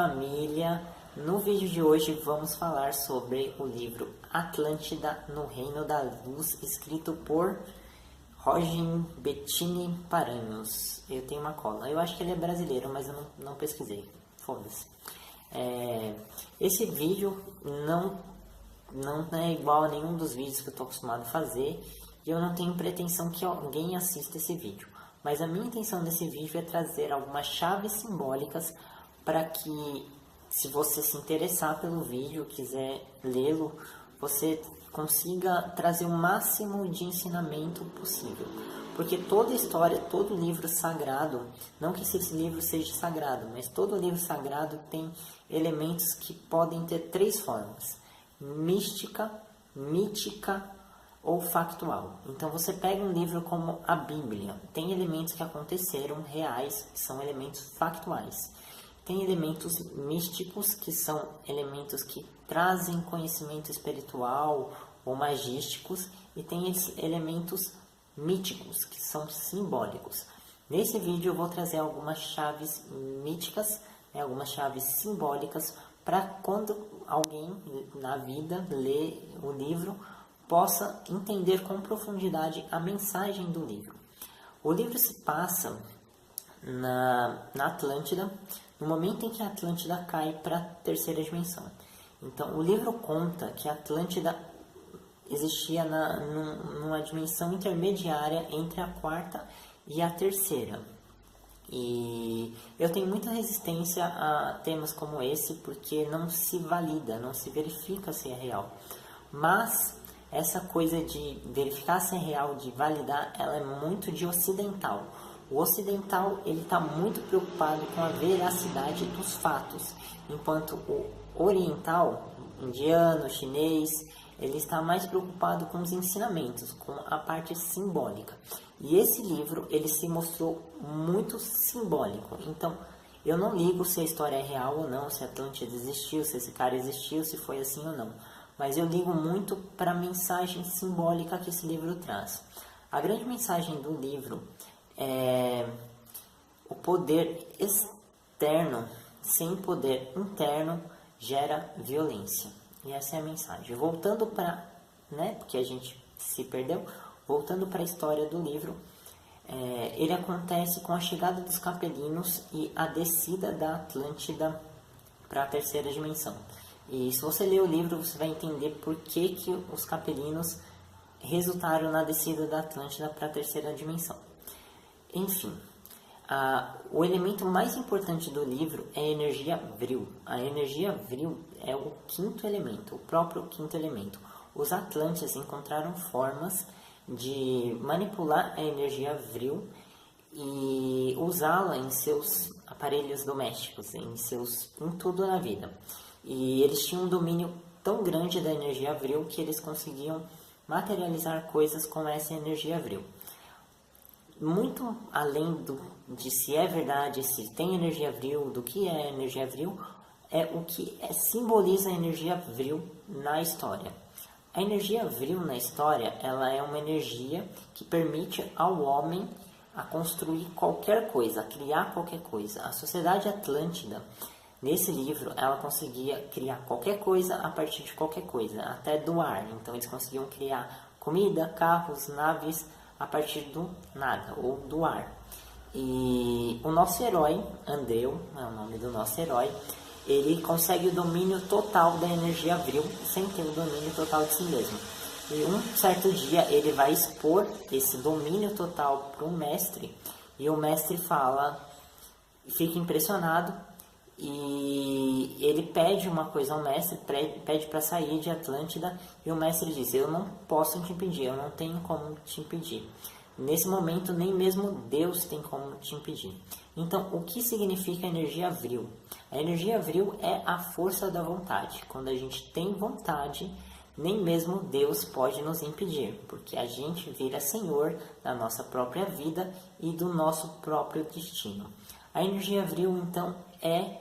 família! No vídeo de hoje vamos falar sobre o livro Atlântida no Reino da Luz, escrito por Roger Bettini Paranhos. Eu tenho uma cola. Eu acho que ele é brasileiro, mas eu não pesquisei. Foda-se. Esse vídeo não é igual a nenhum dos vídeos que eu estou acostumado a fazer. E eu não tenho pretensão que alguém assista esse vídeo. Mas a minha intenção desse vídeo é trazer algumas chaves simbólicas para que, se você se interessar pelo vídeo, quiser lê-lo, você consiga trazer o máximo de ensinamento possível. Porque toda história, todo livro sagrado, não que esse livro seja sagrado, mas todo livro sagrado tem elementos que podem ter três formas: mística, mítica ou factual. Então você pega um livro como a Bíblia, tem elementos que aconteceram reais, que são elementos factuais. Tem elementos místicos, que são elementos que trazem conhecimento espiritual ou magísticos, e tem elementos míticos, que são simbólicos. Nesse vídeo eu vou trazer algumas chaves míticas, algumas chaves simbólicas, para quando alguém na vida lê o livro, possa entender com profundidade a mensagem do livro. O livro se passa na Atlântida, no momento em que a Atlântida cai para a terceira dimensão. Então, o livro conta que a Atlântida existia numa dimensão intermediária entre a quarta e a terceira. E eu tenho muita resistência a temas como esse, porque não se valida, não se verifica se é real. Mas essa coisa de verificar se é real, de validar, ela é muito de ocidental. O ocidental, ele está muito preocupado com a veracidade dos fatos, enquanto o oriental, indiano, chinês, ele está mais preocupado com os ensinamentos, com a parte simbólica. E esse livro, ele se mostrou muito simbólico. Então, eu não ligo se a história é real ou não, se a Atlântida existiu, se esse cara existiu, se foi assim ou não. Mas eu ligo muito para a mensagem simbólica que esse livro traz. A grande mensagem do livro é: o poder externo sem poder interno gera violência. E essa é a mensagem. Voltando para, porque a gente se perdeu, voltando para a história do livro, ele acontece com a chegada dos capelinos e a descida da Atlântida para a terceira dimensão. E se você ler o livro, você vai entender por que os capelinos resultaram na descida da Atlântida para a terceira dimensão. Enfim, o elemento mais importante do livro é a energia vril. A energia vril é o quinto elemento, o próprio quinto elemento. Os Atlantes encontraram formas de manipular a energia vril e usá-la em seus aparelhos domésticos, em tudo na vida. E eles tinham um domínio tão grande da energia vril que eles conseguiam materializar coisas com essa energia vril. Muito além de se é verdade, se tem energia vril, do que é energia vril, é o que simboliza a energia vril na história. A energia vril na história, ela é uma energia que permite ao homem a construir qualquer coisa, a criar qualquer coisa. A sociedade Atlântida, nesse livro, ela conseguia criar qualquer coisa a partir de qualquer coisa, até do ar. Então eles conseguiam criar comida, carros, naves a partir do nada, ou do ar. E o nosso herói, Andreu, é o nome do nosso herói, ele consegue o domínio total da energia vril, sem ter o domínio total de si mesmo. E um certo dia ele vai expor esse domínio total para o mestre, e o mestre fica impressionado, e ele pede uma coisa ao mestre, pede para sair de Atlântida, e o mestre diz: eu não posso te impedir, eu não tenho como te impedir. Nesse momento, nem mesmo Deus tem como te impedir. Então, o que significa energia vril? A energia vril é a força da vontade. Quando a gente tem vontade, nem mesmo Deus pode nos impedir, porque a gente vira senhor da nossa própria vida e do nosso próprio destino. A energia vril, então, é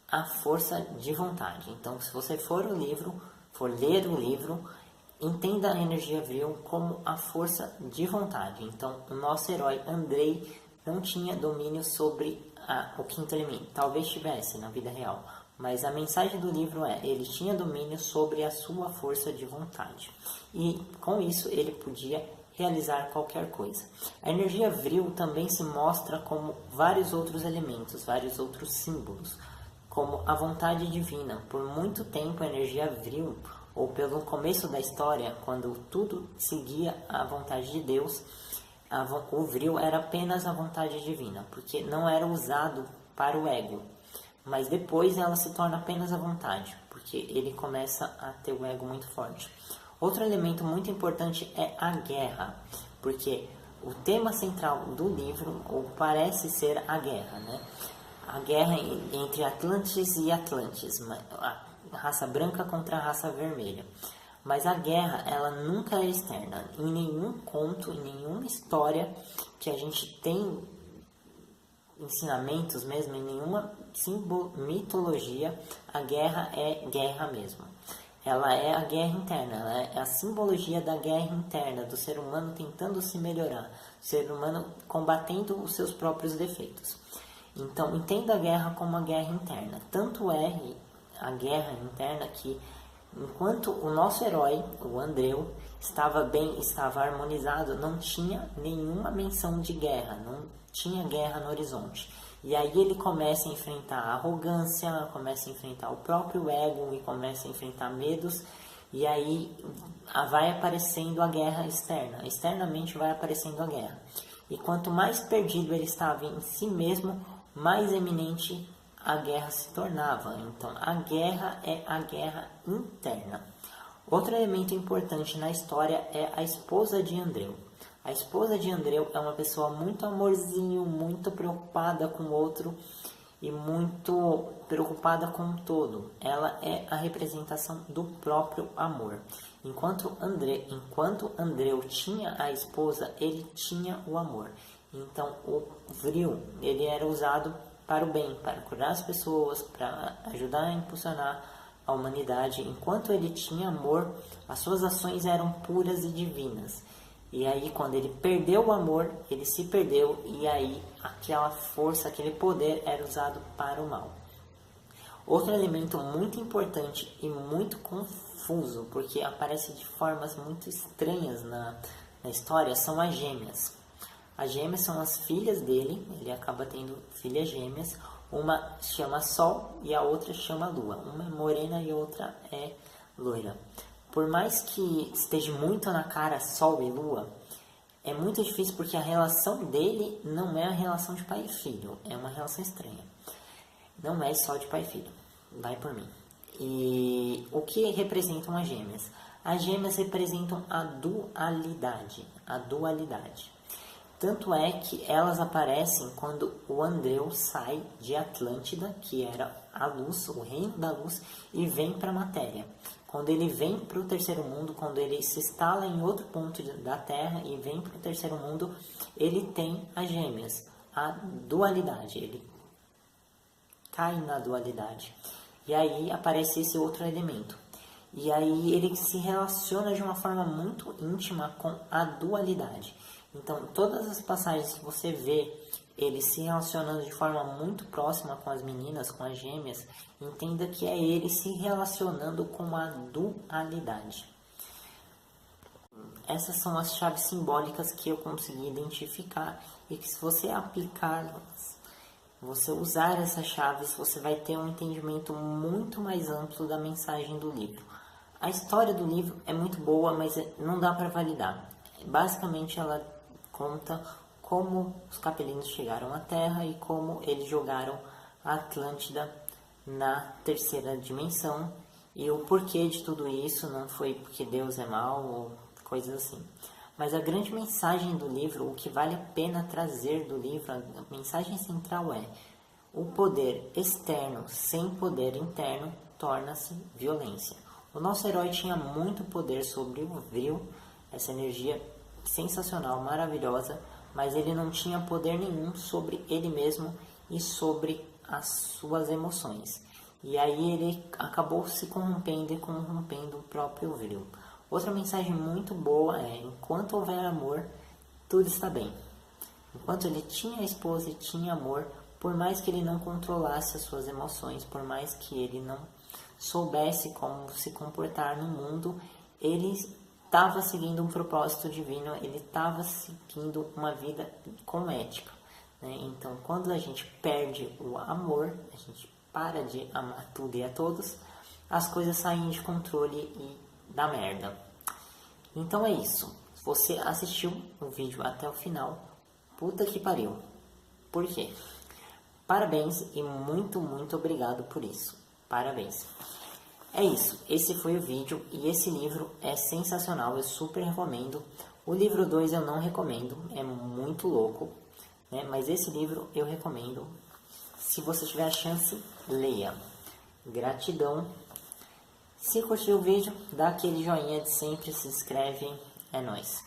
a força de vontade. Então, se você for ler o livro, entenda a energia vril como a força de vontade. Então, o nosso herói Andrei não tinha domínio sobre o quinto elemento. Talvez tivesse na vida real, mas a mensagem do livro é: ele tinha domínio sobre a sua força de vontade. E com isso ele podia realizar qualquer coisa. A energia vril também se mostra como vários outros elementos, vários outros símbolos, como a vontade divina. Por muito tempo a energia vril, ou pelo começo da história, quando tudo seguia a vontade de Deus, o vril era apenas a vontade divina, porque não era usado para o ego. Mas depois ela se torna apenas a vontade, porque ele começa a ter o ego muito forte. Outro elemento muito importante é a guerra, porque o tema central do livro, ou parece ser a guerra, né? A guerra entre Atlantes e Atlantes, a raça branca contra a raça vermelha. Mas a guerra, ela nunca é externa. Em nenhum conto, em nenhuma história que a gente tem ensinamentos mesmo, em nenhuma mitologia, a guerra é guerra mesmo. Ela é a guerra interna, ela é a simbologia da guerra interna, do ser humano tentando se melhorar, do ser humano combatendo os seus próprios defeitos. Então, entenda a guerra como a guerra interna. Tanto é a guerra interna que, enquanto o nosso herói, o Andreu, estava bem, estava harmonizado, não tinha nenhuma menção de guerra, não tinha guerra no horizonte. E aí ele começa a enfrentar a arrogância, começa a enfrentar o próprio ego e começa a enfrentar medos. E aí vai aparecendo a guerra externa, externamente vai aparecendo a guerra. E quanto mais perdido ele estava em si mesmo, mais eminente a guerra se tornava. Então a guerra é a guerra interna. Outro elemento importante na história é a esposa de Andreu. A esposa de Andreu é uma pessoa muito amorzinho, muito preocupada com o outro e muito preocupada com o todo. Ela é a representação do próprio amor. Enquanto Andreu tinha a esposa, ele tinha o amor. Então o vril, ele era usado para o bem, para curar as pessoas, para ajudar a impulsionar a humanidade. Enquanto ele tinha amor, as suas ações eram puras e divinas. E aí, quando ele perdeu o amor, ele se perdeu, e aí aquela força, aquele poder era usado para o mal. Outro elemento muito importante e muito confuso, porque aparece de formas muito estranhas na história, são as gêmeas. As gêmeas são as filhas dele, ele acaba tendo filhas gêmeas. Uma chama Sol e a outra chama Lua. Uma é morena e a outra é loira. Por mais que esteja muito na cara Sol e Lua, é muito difícil porque a relação dele não é a relação de pai e filho. É uma relação estranha. Não é só de pai e filho. Vai por mim. E o que representam as gêmeas? As gêmeas representam a dualidade. A dualidade. Tanto é que elas aparecem quando o Andreu sai de Atlântida, que era a luz, o reino da luz, e vem para a matéria. Quando ele vem para o terceiro mundo, quando ele se instala em outro ponto da Terra e vem para o terceiro mundo, ele tem as gêmeas, a dualidade, ele cai na dualidade. E aí aparece esse outro elemento. E aí ele se relaciona de uma forma muito íntima com a dualidade. Então, todas as passagens que você vê ele se relacionando de forma muito próxima com as meninas, com as gêmeas, entenda que é ele se relacionando com a dualidade. Essas são as chaves simbólicas que eu consegui identificar e que, se você aplicá-las, você usar essas chaves, você vai ter um entendimento muito mais amplo da mensagem do livro. A história do livro é muito boa, mas não dá para validar. Basicamente, ela conta como os capelinos chegaram à Terra e como eles jogaram a Atlântida na terceira dimensão, e o porquê de tudo isso. Não foi porque Deus é mau ou coisas assim. Mas a grande mensagem do livro, o que vale a pena trazer do livro, a mensagem central é: o poder externo sem poder interno torna-se violência. O nosso herói tinha muito poder sobre o vril, essa energia sensacional, maravilhosa, mas ele não tinha poder nenhum sobre ele mesmo e sobre as suas emoções. E aí ele acabou se corrompendo e corrompendo o próprio vril. Outra mensagem muito boa é: enquanto houver amor, tudo está bem. Enquanto ele tinha a esposa e tinha amor, por mais que ele não controlasse as suas emoções, por mais que ele não soubesse como se comportar no mundo, ele estava seguindo um propósito divino, ele estava seguindo uma vida com ética, né? Então, quando a gente perde o amor, a gente para de amar tudo e a todos, as coisas saem de controle e dá merda. Então é isso. Você assistiu o vídeo até o final, puta que pariu. Por quê? Parabéns e muito, muito obrigado por isso. Parabéns. É isso, esse foi o vídeo e esse livro é sensacional, eu super recomendo. O livro 2 eu não recomendo, é muito louco, né? Mas esse livro eu recomendo. Se você tiver a chance, leia. Gratidão. Se curtiu o vídeo, dá aquele joinha de sempre, se inscreve, é nóis.